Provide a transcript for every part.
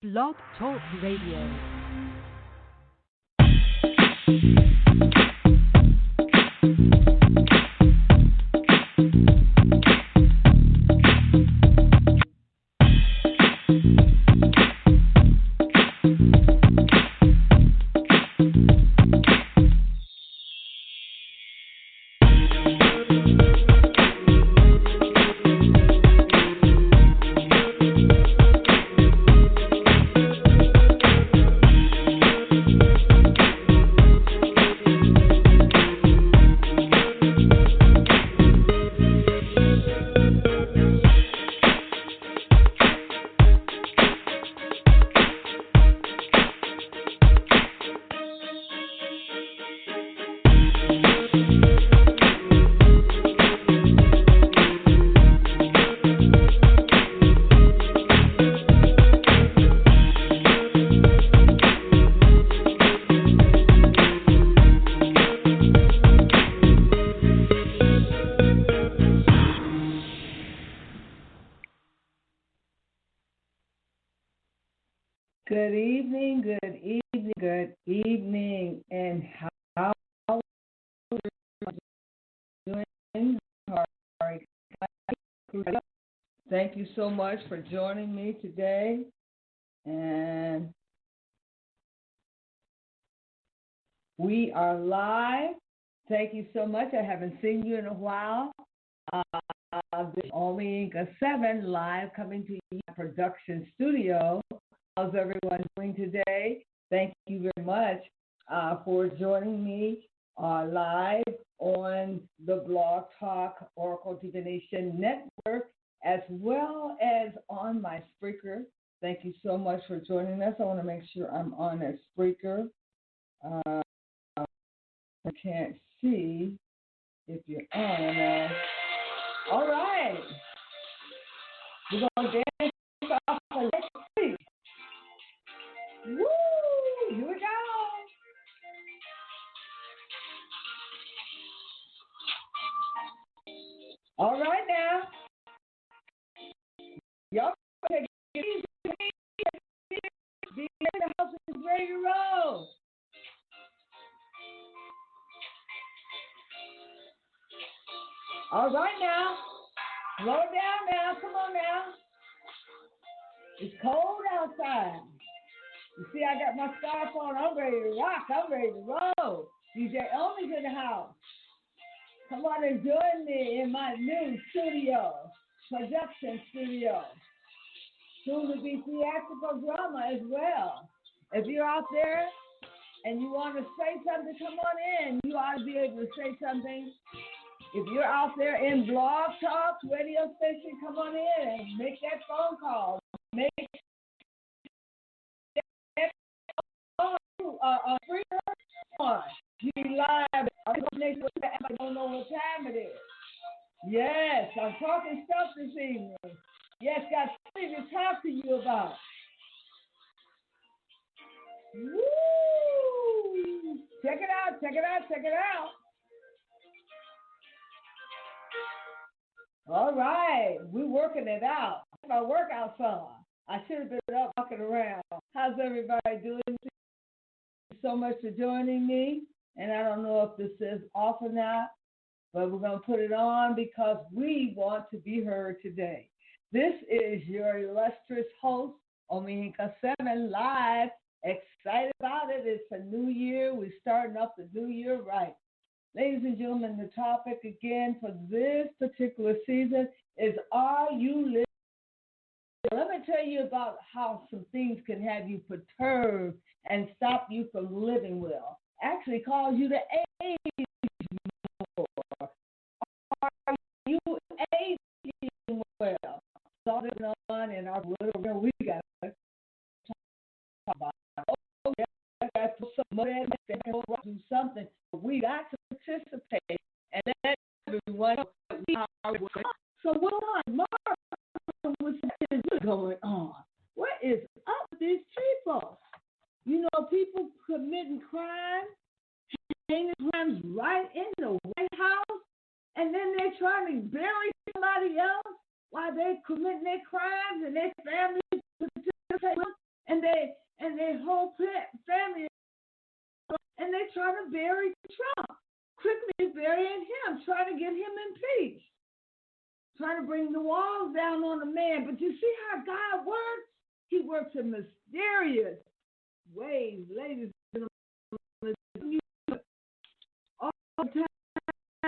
Blog Talk Radio. Good evening, and how are you doing? Thank you so much for joining me today, and we are live. Thank you so much. I haven't seen you in a while. This is Omega 7 live coming to you production studio. How's everyone doing today? Thank you very much for joining me live on the Blog Talk Oracle Divination Network, as well as on my Spreaker. Thank you so much for joining us. I want to make sure I'm on a Spreaker. I can't see if you're on. All right. We're going to dance off the next week. Woo! Here we go. All right now. Y'all take it easy. The house is ready to roll. All right now. Slow down now. Come on now. It's cold outside. You see, I got my scarf on. I'm ready to rock. I'm ready to roll. DJ Omi's in the house. Come on and join me in my new studio, production studio. Soon to be theatrical drama as well. If you're out there and you want to say something, come on in. You ought to be able to say something. If you're out there in Blog Talk radio station, come on in and make that phone call. Make free one. You live. I don't know what time it is. Yes, I'm talking stuff this evening. Yes, got something to talk to you about. Woo! Check it out, check it out, check it out. All right, we're working it out. That's my workout song. I should have been up walking around. How's everybody doing? Thank you so much for joining me. And I don't know if this is off or not, but we're going to put it on because we want to be heard today. This is your illustrious host, Omega 7 Live. Excited about it. It's a new year. We're starting up the new year right. Ladies and gentlemen, the topic again for this particular season is, are you living? Let me tell you about how some things can have you perturbed and stop you from living well. Actually cause you to age more. Are you aging well? All this on in our little we got to talk about. Oh, yeah, I got to do something. We got to participate and let everyone know we are working. So what on? Mark, what is going on? What is up with these people? You know, people committing crimes, heinous crimes right in the White House, and then they're trying to bury somebody else while they're committing their crimes and their families participate. And and their whole family, and they try to bury Trump. Quickly burying him, trying to get him impeached, trying to bring the walls down on the man. But you see how God works? He works in mysterious ways, ladies and gentlemen. All the time,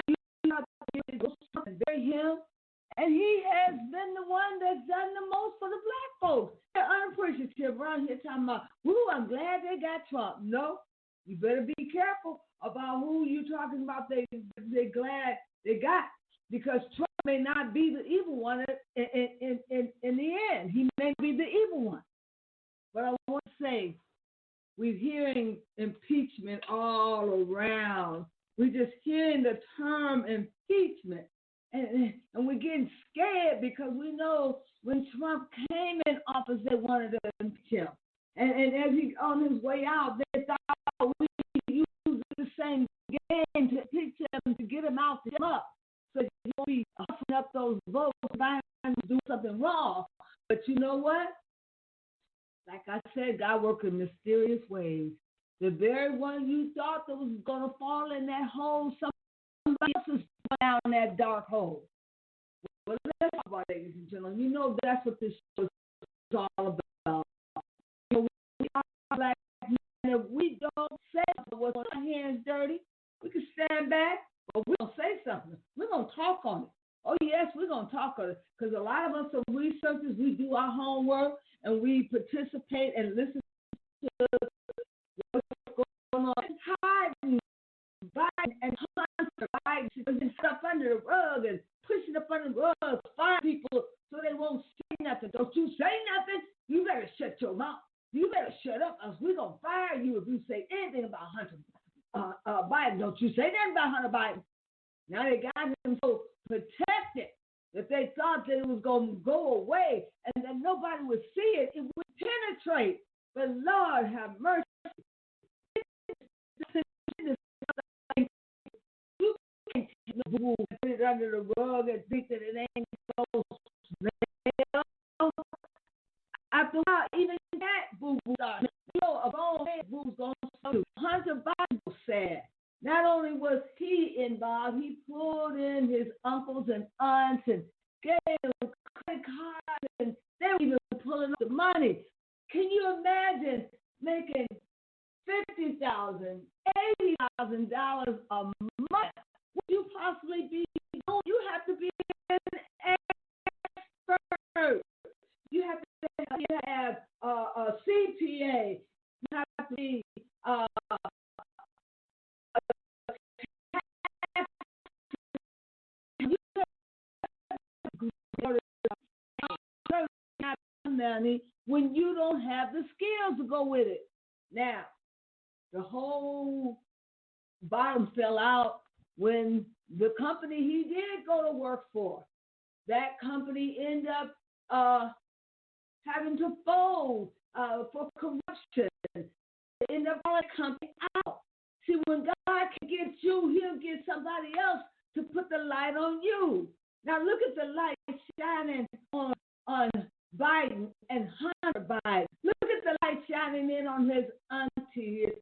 you have to bury him. And he has been the one that's done the most for the black folks. They're unappreciative around here talking about, I'm glad they got Trump. No, you better be careful about who you're talking about they're glad they got, because Trump may not be the evil one in the end. He may be the evil one. But I want to say, we're hearing impeachment all around. We're just hearing the term impeachment. And we're getting scared because we know when Trump came in office, they wanted to impeach him. And as he's on his way out, they thought we use the same game to impeach him, to get him out, to get him up. So he won't be huffing up those votes by doing something wrong. But you know what? Like I said, God works in mysterious ways. The very one you thought that was going to fall in that hole, somebody else is down that dark hole. Well, let's talk about it, ladies and gentlemen. You know that's what this show is all about. You know, we are black men. If we don't say what's on our hands dirty, we can stand back, but we don't say something. We're going to talk on it. Oh, yes, we're going to talk on it, because a lot of us are researchers. We do our homework, and we participate and listen to what's going on. Biden and Hunter Biden putting stuff under the rug and pushing up under the rug, fire people so they won't say nothing. Don't you say nothing? You better shut your mouth. You better shut up, else we're going to fire you if you say anything about Hunter Biden. Don't you say nothing about Hunter Biden. Now they got him so protected that they thought that it was going to go away and that nobody would see it. It would penetrate. But Lord have mercy. You can't put it under the rug and think that it ain't so smell. After a while, even that boo-boo started. You know, a grown man boo's going to do. Hunter Biden was sad. Not only was he involved, he pulled in his uncles and aunts and gave them credit cards, and they were even pulling up the money. Can you imagine making $50,000, $80,000 a month? Would you possibly be doing? You have to be an expert. You have to have a CPA. You have to be money when you don't have the skills to go with it. Now, the whole bottom fell out when the company he did go to work for, that company ended up having to fold for corruption. They ended up calling the company out. See, when God can get you, he'll get somebody else to put the light on you. Now look at the light shining on Biden and Hunter Biden. Look at the light shining in on his auntie, his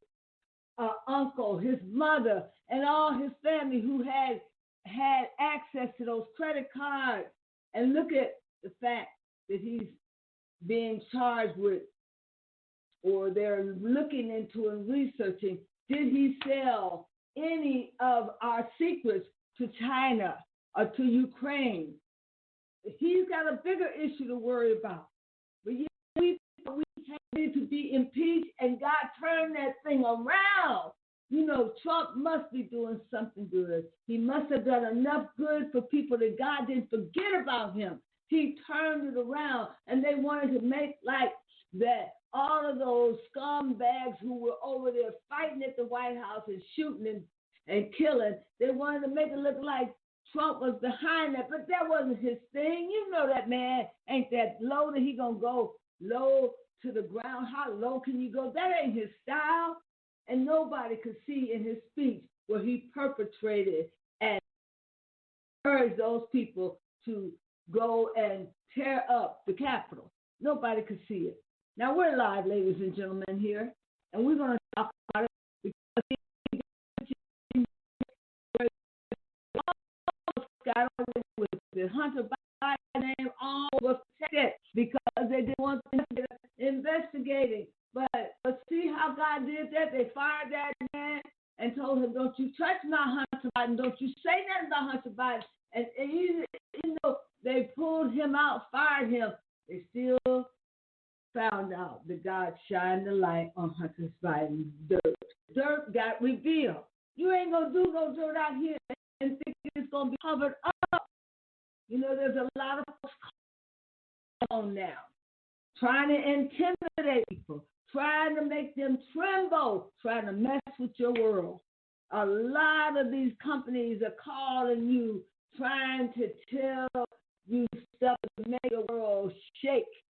uncle, his mother, and all his family who had access to those credit cards. And look at the fact that he's being charged with, or they're looking into and researching, did he sell any of our secrets to China or to Ukraine? He's got a bigger issue to worry about. But yeah, we need to be impeached, and God turned that thing around. You know, Trump must be doing something good. He must have done enough good for people that God didn't forget about him. He turned it around, and they wanted to make like that all of those scumbags who were over there fighting at the White House and shooting and killing, they wanted to make it look like Trump was behind that, but that wasn't his thing. You know that man ain't that low that he gonna go low to the ground. How low can you go? That ain't his style. And nobody could see in his speech where he perpetrated and urged those people to go and tear up the Capitol. Nobody could see it. Now we're live, ladies and gentlemen, here, and we're going to talk about it because almost got away with the Hunter Biden name, all was protected because they didn't want to investigating. But see how God did that? They fired that man and told him, "Don't you touch my Hunter Biden. Don't you say nothing about Hunter Biden." And even though they pulled him out, fired him, they still found out that God shined the light on Hunter Biden's dirt. Dirt got revealed. You ain't going to do no dirt out here and think it's going to be covered up. You know, there's a lot of folks on now trying to intimidate people, trying to make them tremble, trying to mess with your world. A lot of these companies are calling you, trying to tell you stuff to make the world shake.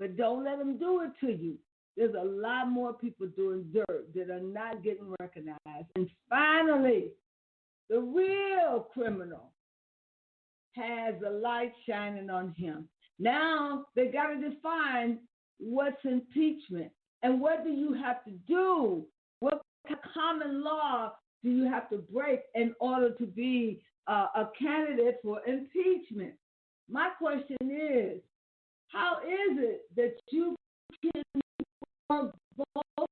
But don't let them do it to you. There's a lot more people doing dirt that are not getting recognized. And finally, the real criminal has the light shining on him. Now they got to define what's impeachment and what do you have to do? What common law do you have to break in order to be a candidate for impeachment? My question is, how is it that you can work both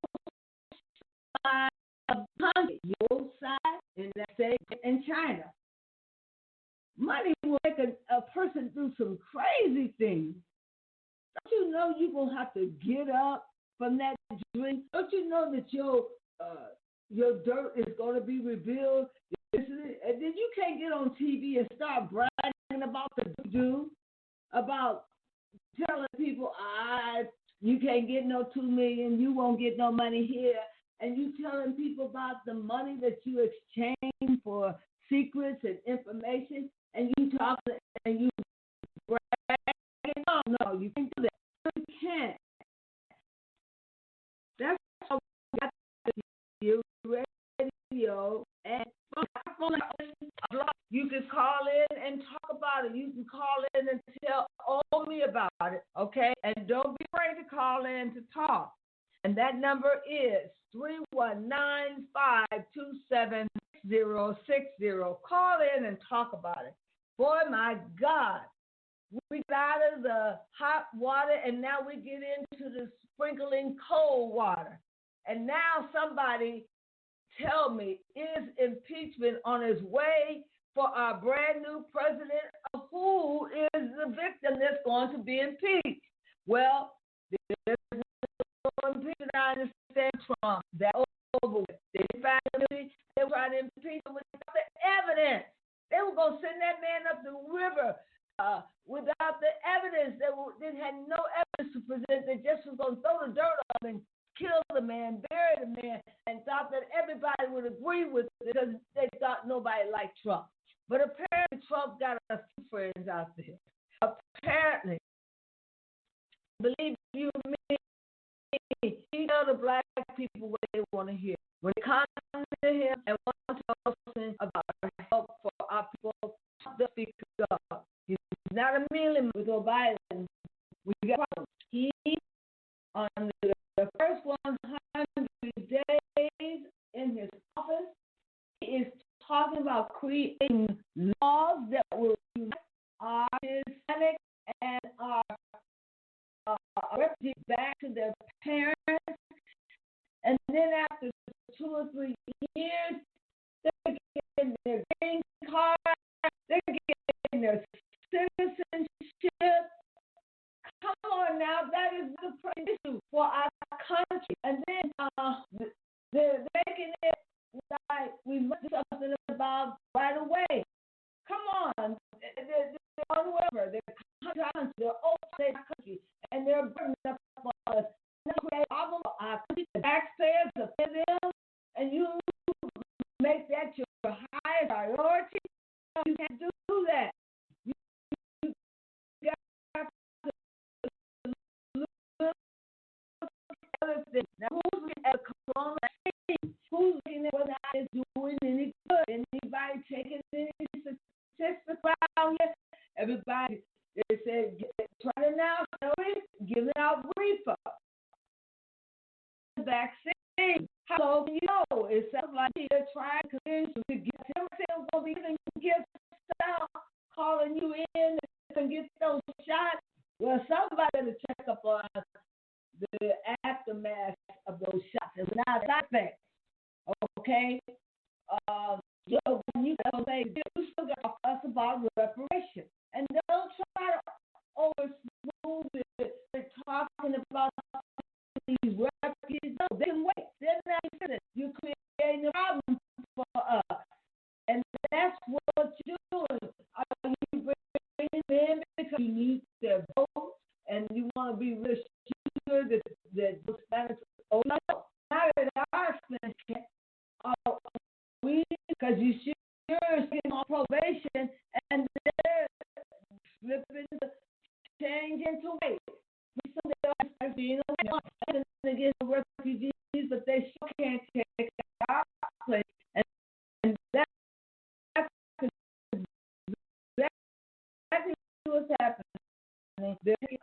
sides of the country, your side and let's say in China? Money will make a person do some crazy things. Don't you know you're going to have to get up from that drink? Don't you know that your dirt is going to be revealed? And then you can't get on TV and start bragging about the do, about telling people, you can't get no $2 million, you won't get no money here, and you telling people about the money that you exchange for secrets and information, and you talking and you bragging. No, you can't do that. You can't. That's how we got you radio and phone. You can call in and talk about it. You can call in and tell all me about it, okay? And don't be afraid to call in to talk. And that number is 319-527-6060. Call in and talk about it. Boy, my God, we got out of the hot water and now we get into the sprinkling cold water. And now somebody tell me, is impeachment on its way for our brand new president? Who is the victim that's going to be impeached? Well, there's no impeachment. I understand Trump. That's over with. They finally they tried to impeach him without the evidence. They were going to send that man up the river without the evidence. They had no evidence to present. They just was going to throw the dirt on him and kill the man, bury the man, and thought that everybody would agree with it because they thought nobody liked Trump. But apparently Trump got a few friends out there. Apparently, believe you me, he tell the black people what they want to hear. When they come to him and want to know something about help for our people, they'll speak up. He's not a million with Joe Biden. We got problems. He, on the first 100 days in his office, he is talking about creating laws that will unite our Hispanic and our refugees back to their parents. And then after 2 or 3 years, they're getting their green card, they're getting their citizenship. Come on now, that is the issue for our country. And then they're making it like we must do something about right away. Come on, they're unwavering. They're over their country, and they're burning up on us. And they create problems for our country. The taxpayers are pay them, and you make that your highest priority. You can't do that. You got to look at other things. Now, who's looking at the corona? Who's looking at whether it's doing any good? Anybody taking any statistics around here? Everybody, they said, try to now, giving out reefer. vaccine. How do you know? It sounds like they're trying to convince you to get him. They're going to be giving you gifts out, calling you in and get those shots. Well, somebody better check up on the aftermath of those shots. It's not side effects. Okay? So when you say you still got to talk to us about reparation. And don't try to over smooth it. They're talking about these refugees. No, they can wait. They're not finished. You're creating a problem for us. And that's what you're doing. Are you bringing them in because you need their vote and you want to be real sure that those Spanish, oh no, not at our expense. We, because you sure getting on probation and they're slipping changing to wait. Some being against refugees, but they sure can't take our place. And that's exactly what's happening. They're getting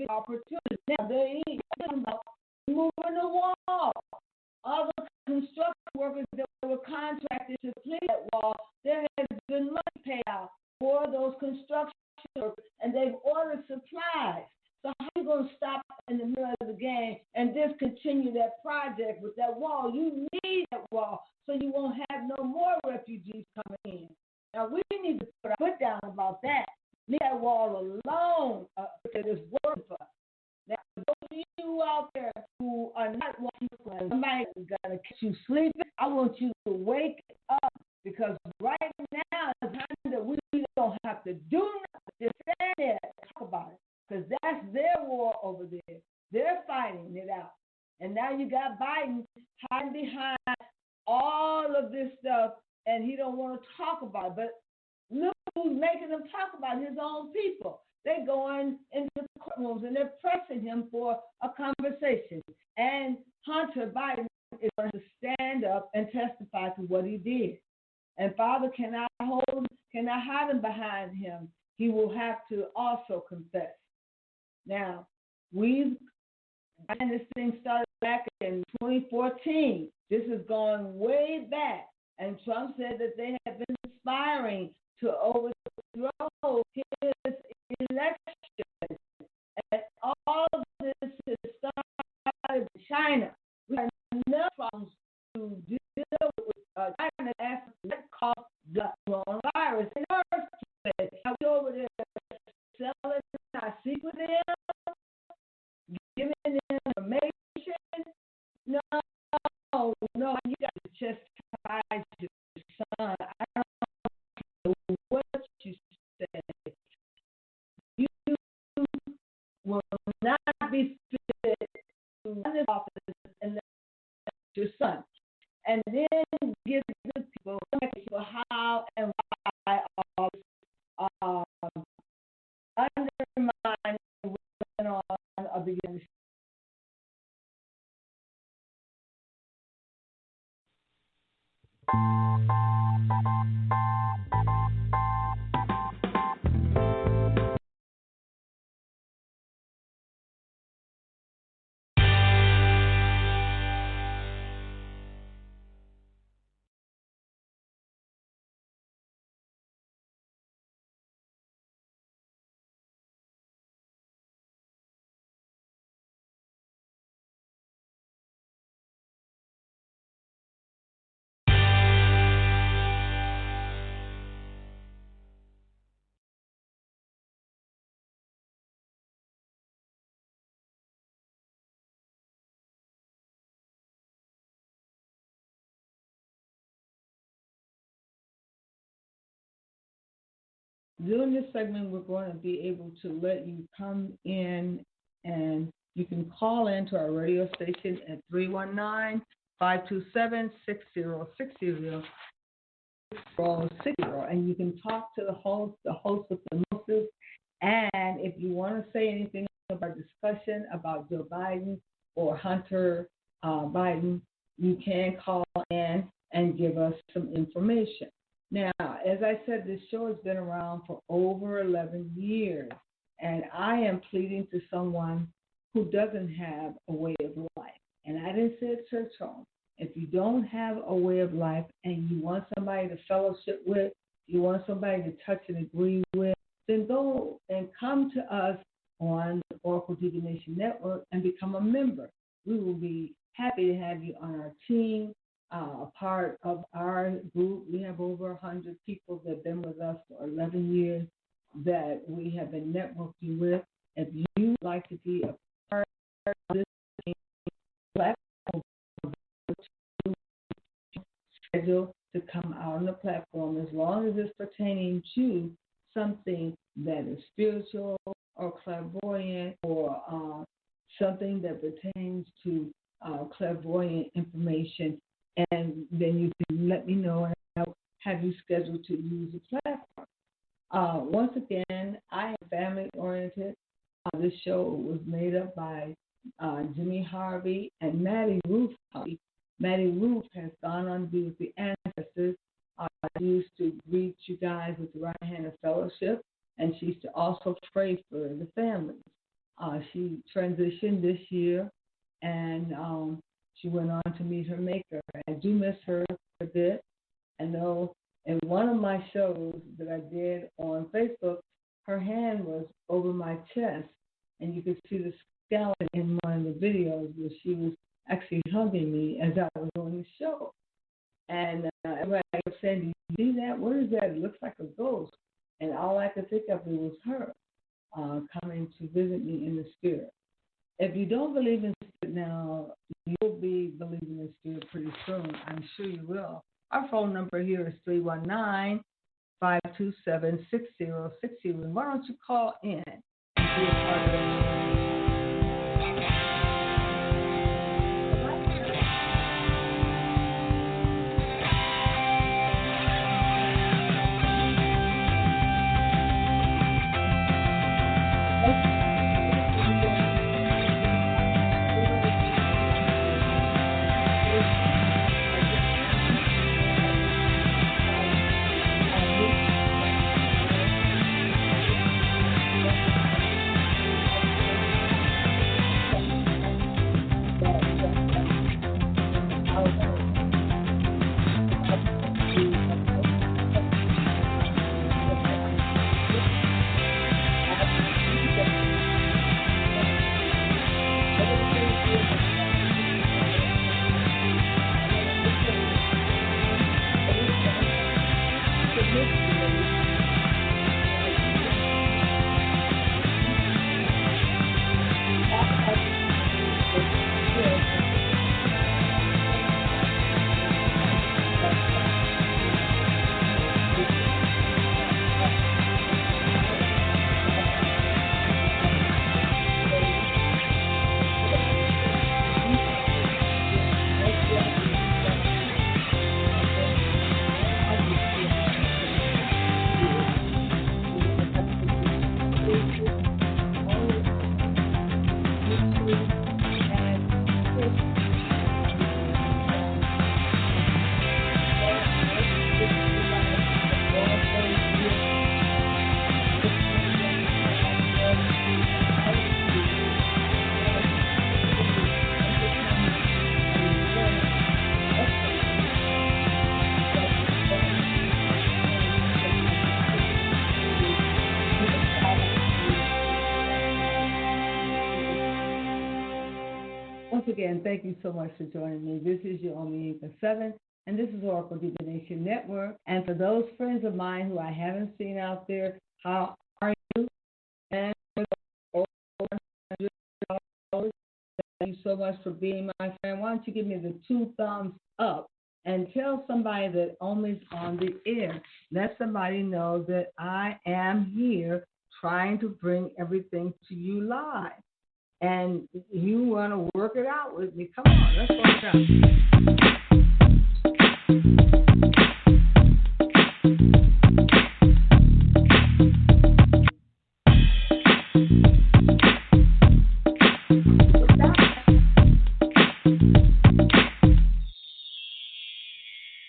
opportunities. Now, they're talking about moving the wall. All the construction workers that were contracted to clear that wall, there has been money paid out for those construction workers, and they've ordered supplies. So how are you going to stop in the middle of the game and discontinue that project with that wall? You need that wall so you won't have no more refugees coming in. Now, we need to put our foot down about that. Leave that wall alone because it's working for us. Now, those of you out there who are not watching, somebody's going to catch you sleeping, I want you to wake up because right now it's time that we don't have to do nothing. Just stand there and talk about it because that's their war over there. They're fighting it out. And now you got Biden hiding behind all of this stuff and he don't want to talk about it. But look who's making them talk about his own people. They're going into the courtrooms and they're pressing him for a conversation. And Hunter Biden is going to stand up and testify to what he did. And Father cannot hide him behind him. He will have to also confess. Now, and this thing started back in 2014. This is going way back. And Trump said that they have been conspiring to overthrow his election. And all of this has started in China. We have enough problems to deal with China after that caused the coronavirus. And are we over there selling our secret to them? Giving them information? No, you got to chastise your son. I don't know what you say. You will not be fit to run this office unless your son. And then give the people how and why all undermine what's going on of the United States. During this segment, we're going to be able to let you come in and you can call into our radio station at 319-527-6060, and you can talk to the host with the mostest. And if you want to say anything about discussion about Joe Biden or Hunter Biden, you can call in and give us some information. Now, as I said, this show has been around for over 11 years, and I am pleading to someone who doesn't have a way of life. And I didn't say it church home. If you don't have a way of life and you want somebody to fellowship with, you want somebody to touch and agree with, then go and come to us on the Oracle Divination Network and become a member. We will be happy to have you on our team, a part of our group. We have over 100 people that have been with us for 11 years that we have been networking with. If you would like to be a part of this platform, schedule to come out on the platform as long as it's pertaining to something that is spiritual or clairvoyant or something that pertains to clairvoyant information, and then you can let me know and I'll have you scheduled to use the platform. Once again, I am family-oriented. This show was made up by Jimmy Harvey and Maddie Ruth Harvey. Maddie Ruth has gone on to be with the ancestors. She used to greet you guys with the right hand of fellowship, and she used to also pray for the families. She transitioned this year, and she went on to meet her maker. I do miss her a bit. I know in one of my shows that I did on Facebook, her hand was over my chest, and you could see the skeleton in one of the videos where she was actually hugging me as I was on the show. And everybody was saying, "Do you see that? What is that? It looks like a ghost." And all I could think of was her coming to visit me in the spirit. If you don't believe in spirit now, you'll be believing in spirit pretty soon. I'm sure you will. Our phone number here is 319-527-6060. And why don't you call in and be a part of the Again, thank you so much for joining me. This is your Omega 7, and this is Oracle Divination Network. And for those friends of mine who I haven't seen out there, how are you? And thank you so much for being my friend. Why don't you give me the 2 thumbs up and tell somebody that Omi's on the air. Let somebody know that I am here trying to bring everything to you live. And you want to work it out with me. Come on, let's work it out.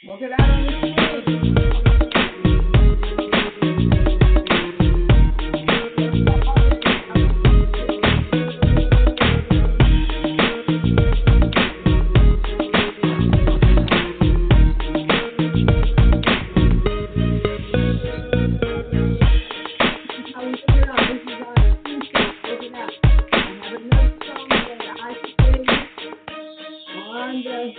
Work it out on the stage. Wanda.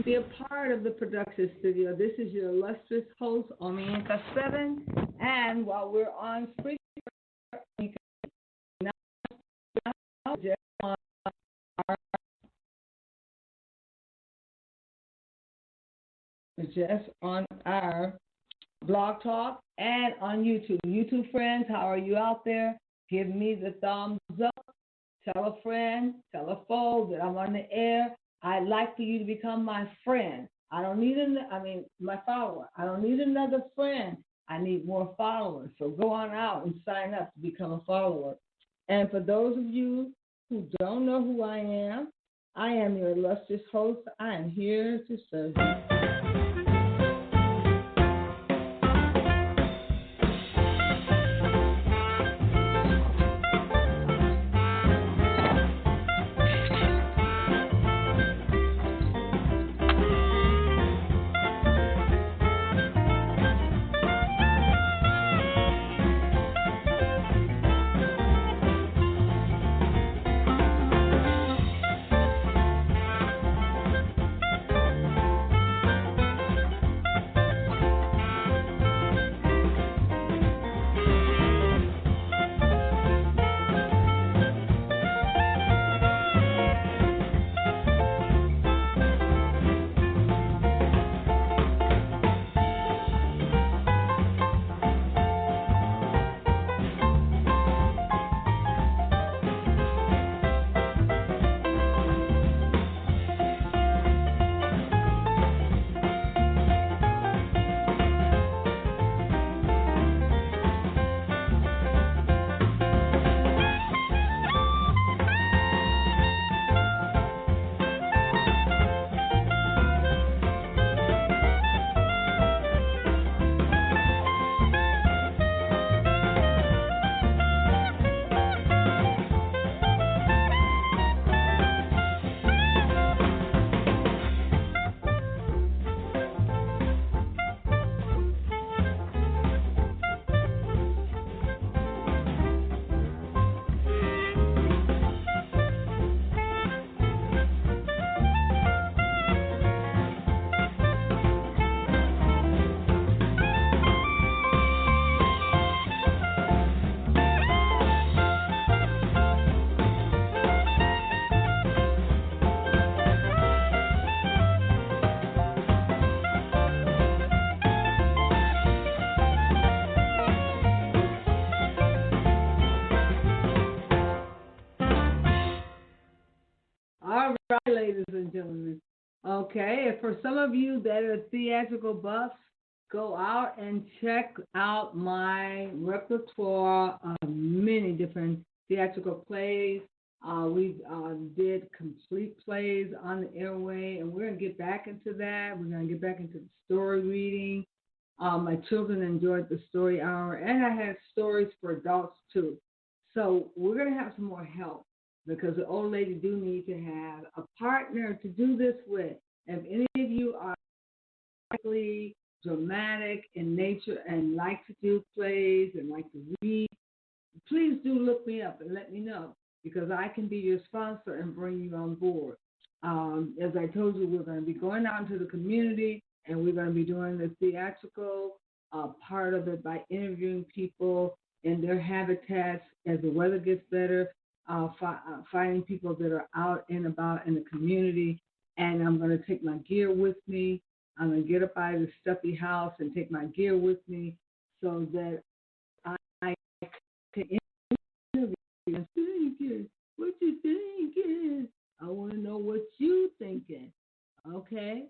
Be a part of the production studio. This is your illustrious host, Omienka 7. And while we're on Spreaker, you can now just on our Blog Talk and on YouTube. YouTube friends, how are you out there? Give me the thumbs up. Tell a friend, tell a foe that I'm on the air. I'd like for you to become my friend. I don't need my follower. I don't need another friend. I need more followers. So go on out and sign up to become a follower. And for those of you who don't know who I am your illustrious host. I am here to serve you. Ladies and gentlemen. Okay, and for some of you that are theatrical buffs, go out and check out my repertoire of many different theatrical plays. We did complete plays on the airway, and we're going to get back into that. We're going to get back into the story reading. My children enjoyed the story hour, and I had stories for adults too. So we're going to have some more help, because the old lady do need to have a partner to do this with. If any of you are likely dramatic in nature and like to do plays and like to read, please do look me up and let me know, because I can be your sponsor and bring you on board. As I told you, we're going to be going out into the community, and we're going to be doing the theatrical part of it by interviewing people in their habitats as the weather gets better. Finding people that are out and about in the community, and I'm going to take my gear with me. I'm going to get up out of the stuffy house and take my gear with me so that I can interview you. What you thinking? I want to know what you thinking. Okay?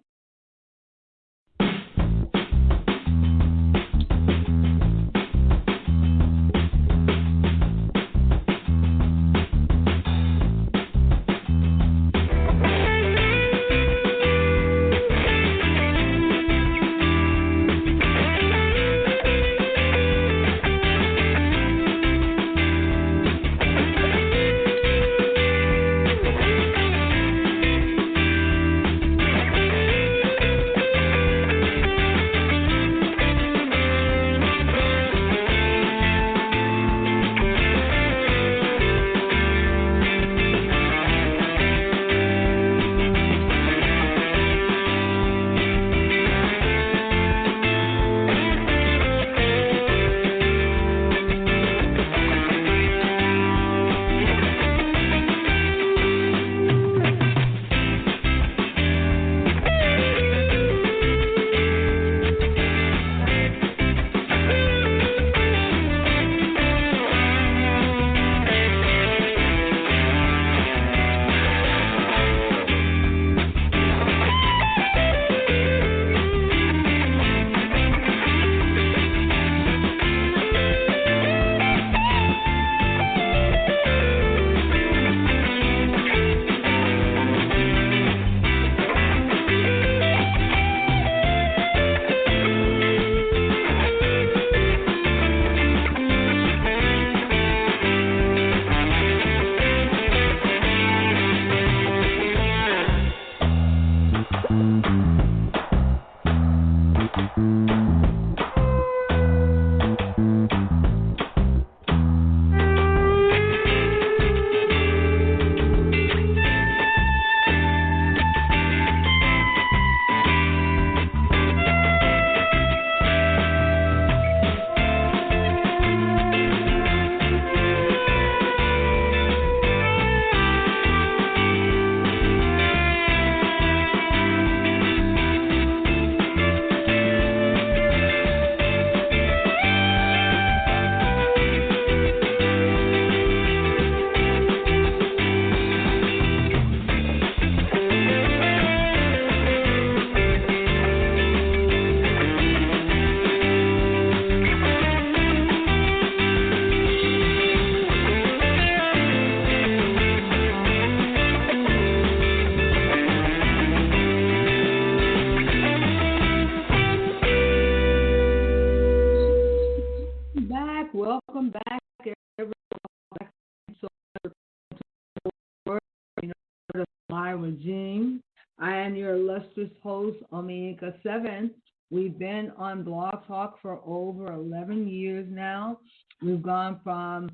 regime. I am your illustrious host, Omiinka 7. We've been on Blog Talk for over 11 years now. We've gone from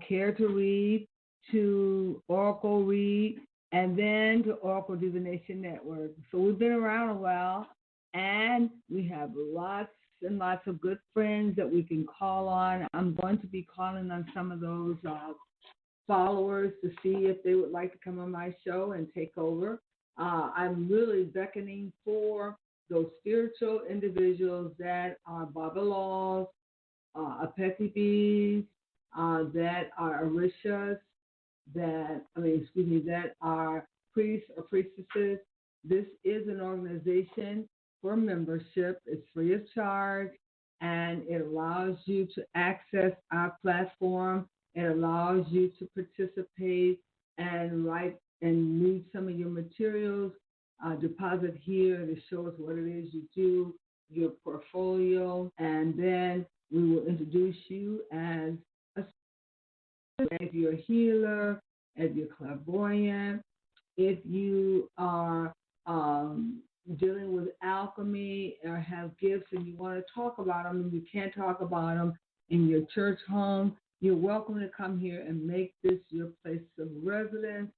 Care to Read to Oracle Read and then to Oracle Divination Network. So we've been around a while, and we have lots and lots of good friends that we can call on. I'm going to be calling on some of those followers to see if they would like to come on my show and take over. I'm really beckoning for those spiritual individuals that are Babalaws, Apetibis, that are Orishas, that are priests or priestesses. This is an organization for membership. It's free of charge, and it allows you to access our platform. It allows you to participate and write and read some of your materials, deposit here to show us what it is you do, your portfolio, and then we will introduce you as if you're a healer, if you're clairvoyant, if you are dealing with alchemy or have gifts and you want to talk about them and you can't talk about them in your church home, you're welcome to come here and make this your place of residence.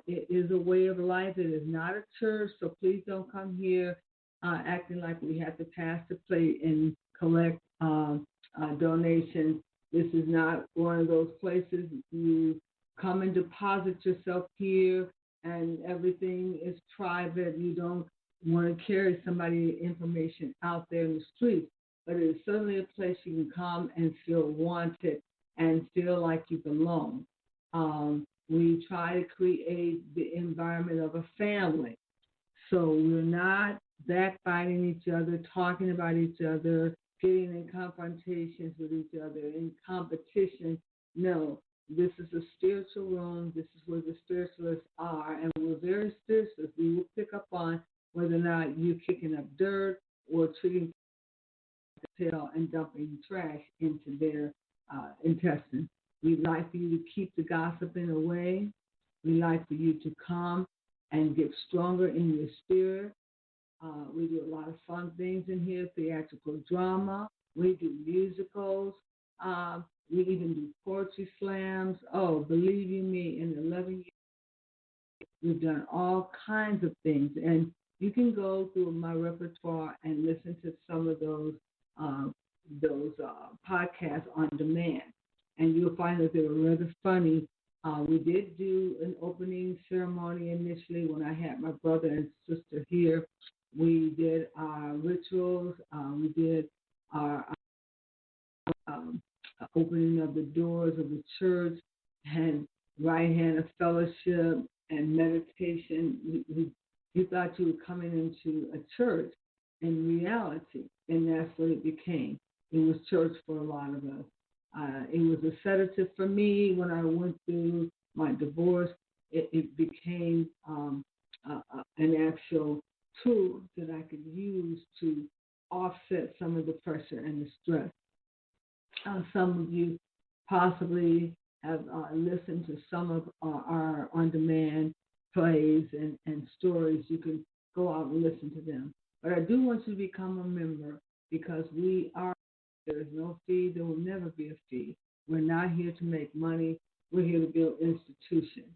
It is a way of life. It is not a church, so please don't come here acting like we have to pass the plate and collect donations. This is not one of those places you come and deposit yourself here and everything is private. You don't want to carry somebody's information out there in the streets, but it is certainly a place you can come and feel wanted and feel like you belong. We try to create the environment of a family. So we're not backbiting each other, talking about each other, getting in confrontations with each other, in competition. No, this is a spiritual room. This is where the spiritualists are, and we're very spiritualist. We will pick up on whether or not you're kicking up dirt or treating the tail and dumping trash into their intestines. We'd like for you to keep the gossiping away. We'd like for you to come and get stronger in your spirit. We do a lot of fun things in here, theatrical drama. We do musicals. We even do poetry slams. Oh, believe you me, in 11 years, we've done all kinds of things. And you can go through my repertoire and listen to some of those podcasts on demand. And you'll find that they were rather funny. We did do an opening ceremony initially when I had my brother and sister here. We did our rituals. We did our opening of the doors of the church and right hand of fellowship and meditation. You thought you were coming into a church in reality, and that's what it became. It was church for a lot of us. It was a sedative for me when I went through my divorce. It became an actual tool that I could use to offset some of the pressure and the stress. Some of you possibly have listened to some of our on-demand plays and stories. You can go out and listen to them. But I do want you to become a member because there is no fee. There will never be a fee. We're not here to make money. We're here to build institutions.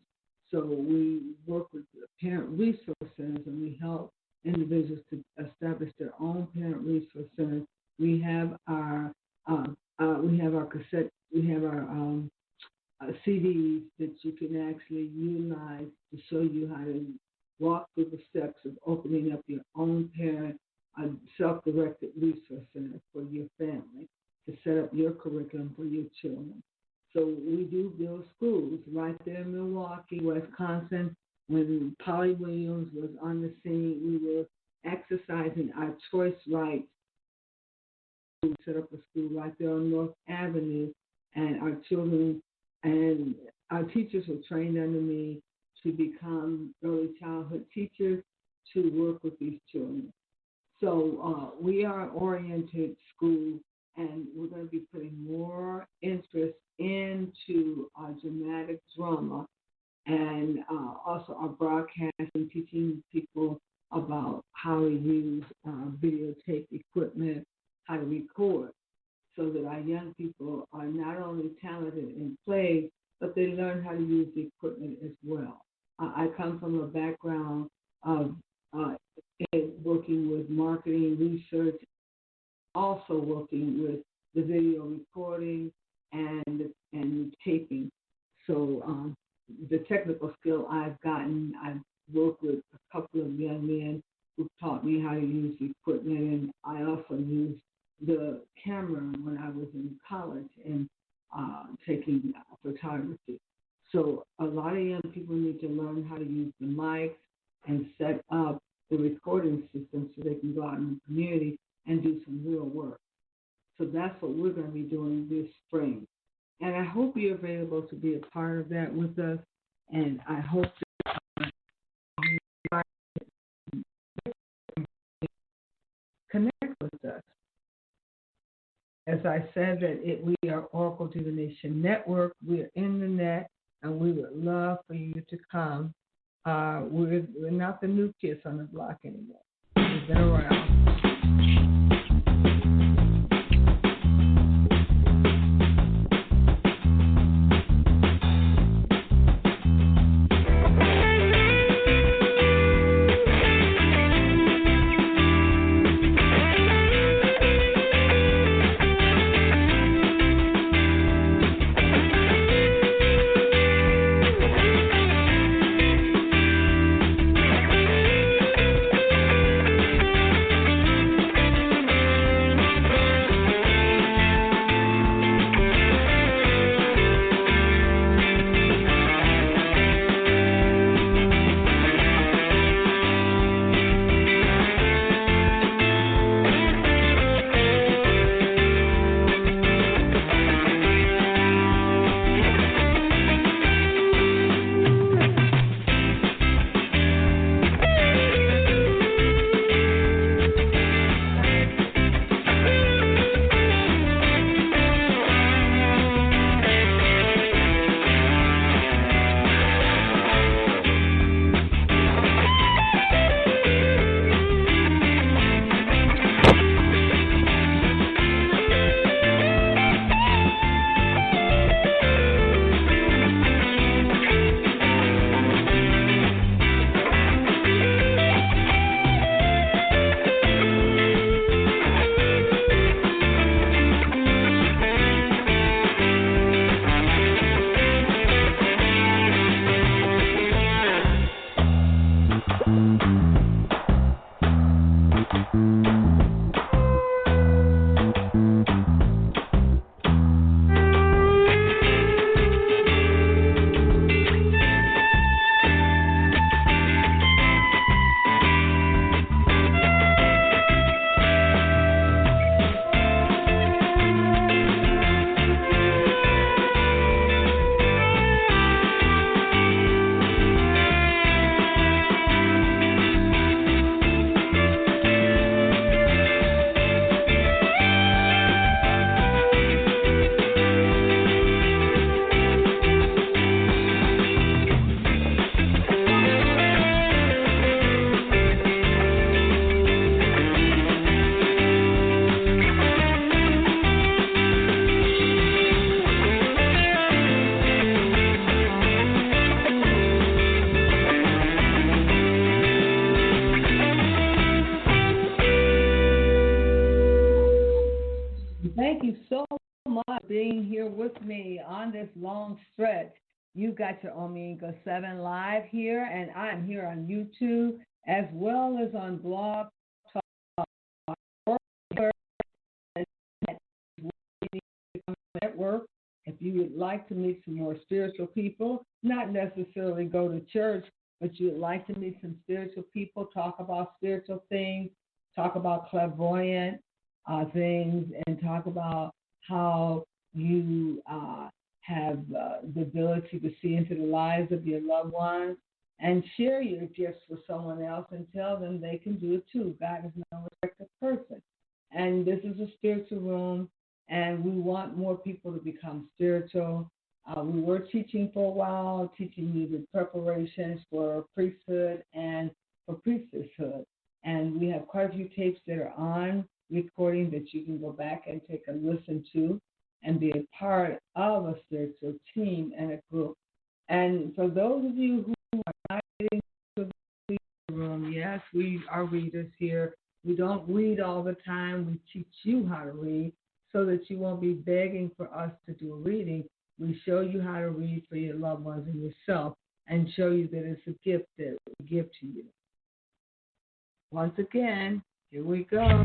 So we work with parent resource centers and we help individuals to establish their own parent resource centers. We have our cassette. We have our CDs that you can actually utilize to show you how to walk through the steps of opening up your own parent self-directed resource center for your family to set up your curriculum for your children. So we do build schools right there in Milwaukee, Wisconsin. When Polly Williams was on the scene, we were exercising our choice rights. We set up a school right there on North Avenue, and our children and our teachers were trained under me to become early childhood teachers to work with these children. So we are an oriented school, and we're going to be putting more interest into our dramatic drama and also our broadcasting, teaching people about how to use videotape equipment, how to record, so that our young people are not only talented in play, but they learn how to use the equipment as well. I come from a background of working with marketing, research, also working with the video recording and taping. So the technical skill I've gotten, I've worked with a couple of young men who taught me how to use the equipment, and I also used the camera when I was in college and taking photography. So a lot of young people need to learn how to use the mics and set up the recording system so they can go out in the community and do some real work. So that's what we're going to be doing this spring. And I hope you're available to be a part of that with us. And I hope that you connect with us. As I said, that we are Oracle Divination Network. We're in the net, and we would love for you to come. We're not the new kids on the block anymore. We've been around. Thank you so much for being here with me on this long stretch. You've got your Omega 7 Live here, and I'm here on YouTube as well as on Blog Talk Network. If you would like to meet some more spiritual people, not necessarily go to church, but you would like to meet some spiritual people, talk about spiritual things, talk about clairvoyant things, and talk about how you have the ability to see into the lives of your loved ones, and share your gifts with someone else and tell them they can do it too. God is no respecter of person. And this is a spiritual room, and we want more people to become spiritual. We were teaching for a while, teaching you the preparations for priesthood and for priestesshood. And we have quite a few tapes that are on recording that you can go back and take a listen to and be a part of a spiritual team and a group. And for those of you who are not getting to the room, yes, we are readers here. We don't read all the time. We teach you how to read so that you won't be begging for us to do a reading. We show you how to read for your loved ones and yourself and show you that it's a gift that we give to you. Once again, here we go.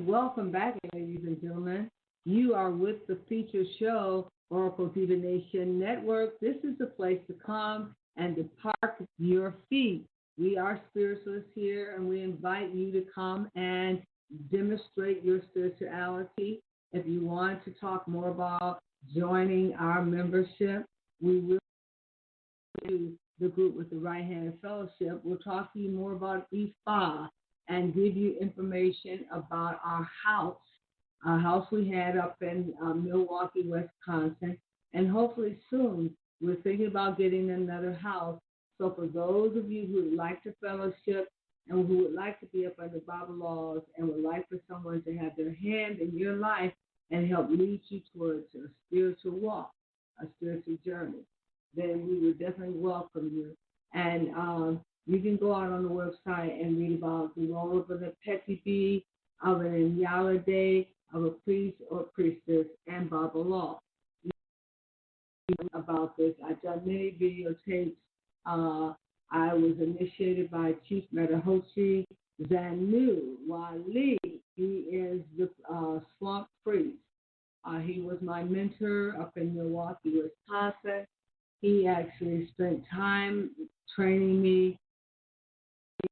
Welcome back, ladies and gentlemen. You are with the feature show, Oracle Divination Network. This is the place to come and to park your feet. We are spiritualists here, and we invite you to come and demonstrate your spirituality. If you want to talk more about joining our membership, we will do the group with the right-handed fellowship. We'll talk to you more about Ifa and give you information about our house we had up in Milwaukee, Wisconsin, and hopefully soon we're thinking about getting another house. So for those of you who would like to fellowship and who would like to be up under Bible laws and would like for someone to have their hand in your life and help lead you towards a spiritual walk, a spiritual journey, then we would definitely welcome you. And you can go out on the website and read about the role of a petty bee, of an Yalade, of a priest or priestess, and Bible law. About this, I've done many videotapes. I was initiated by Chief Metahoshi Zanu Wali. He is the swamp priest. He was my mentor up in Milwaukee, Wisconsin. He actually spent time training me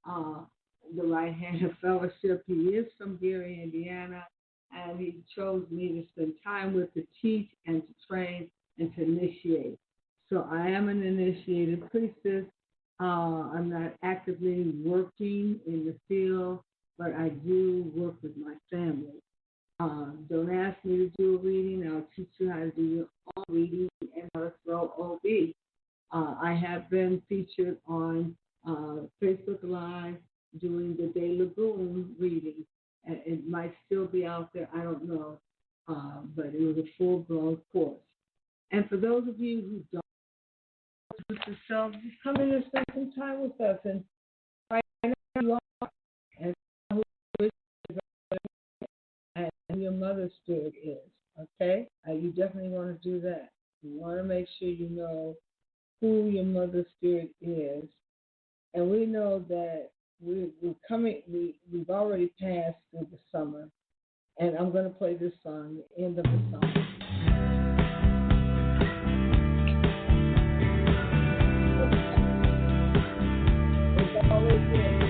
the right-handed fellowship. He is from Gary, Indiana, and he chose me to spend time with, to teach and to train and to initiate. So I am an initiated priestess. I'm not actively working in the field, but I do work with my family. Don't ask me to do a reading. I'll teach you how to do your own reading and how to throw OB. I have been featured on Facebook Live doing the De Lagoon reading. It might still be out there, I don't know, but it was a full-blown course. And for those of you who don't know yourself, just come in and spend some time with us and find out who you are and who your mother's spirit is, okay? You definitely want to do that. You want to make sure you know who your mother's spirit is. And we know that we've already passed through the summer. And I'm going to play this song, the end of the song. It's always good.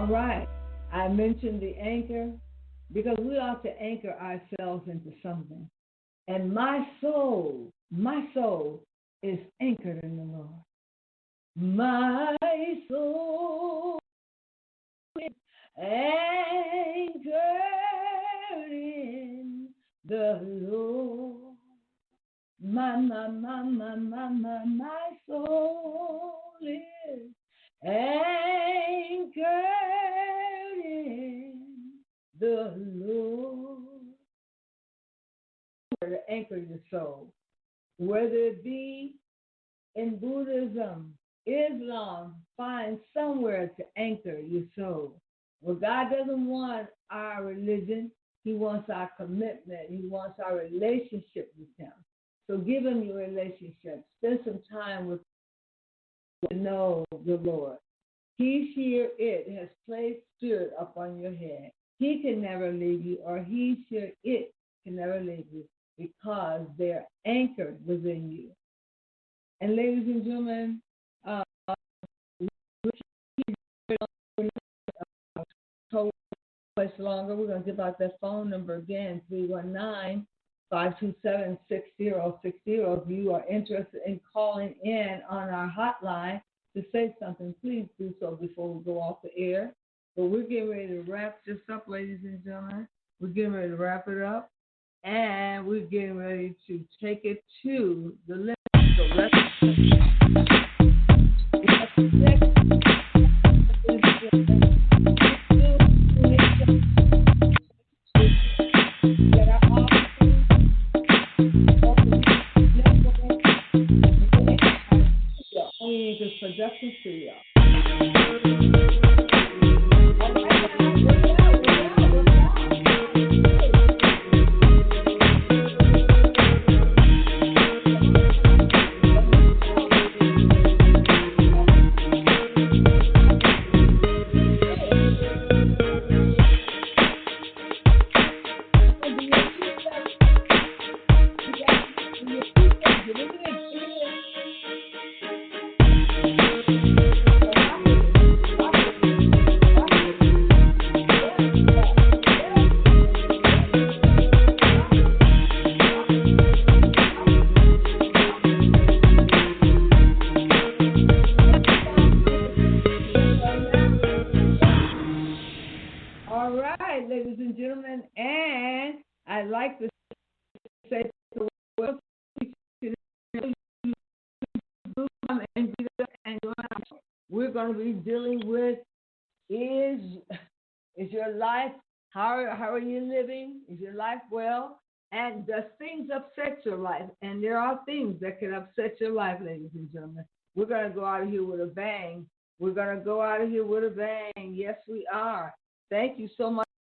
All right. I mentioned the anchor because we ought to anchor ourselves into something. And my soul is anchored in the Lord. My soul is anchored in the Lord. My soul is anchored in the Lord. To anchor your soul, whether it be in Buddhism, Islam, find somewhere to anchor your soul. Well, God doesn't want our religion. He wants our commitment. He wants our relationship with Him. So give Him your relationship. Spend some time with Him to know the Lord. He, she, or it has placed spirit upon your head. He can never leave you, or he, she, or it can never leave you because they're anchored within you. And ladies and gentlemen, much longer. We're going to give out that phone number again, 319-527-6060. If you are interested in calling in on our hotline to say something, please do so before we go off the air. But we're getting ready to wrap this up, ladies and gentlemen. We're getting ready to wrap it up, and we're getting ready to take it to the limit. So let's production studio. Ladies and gentlemen, and I'd like to say we're going to be dealing with is your life, how are you living? Is your life well? And does things upset your life? And there are things that can upset your life, ladies and gentlemen. We're going to go out of here with a bang. We're going to go out of here with a bang. Yes, we are. Thank you so much.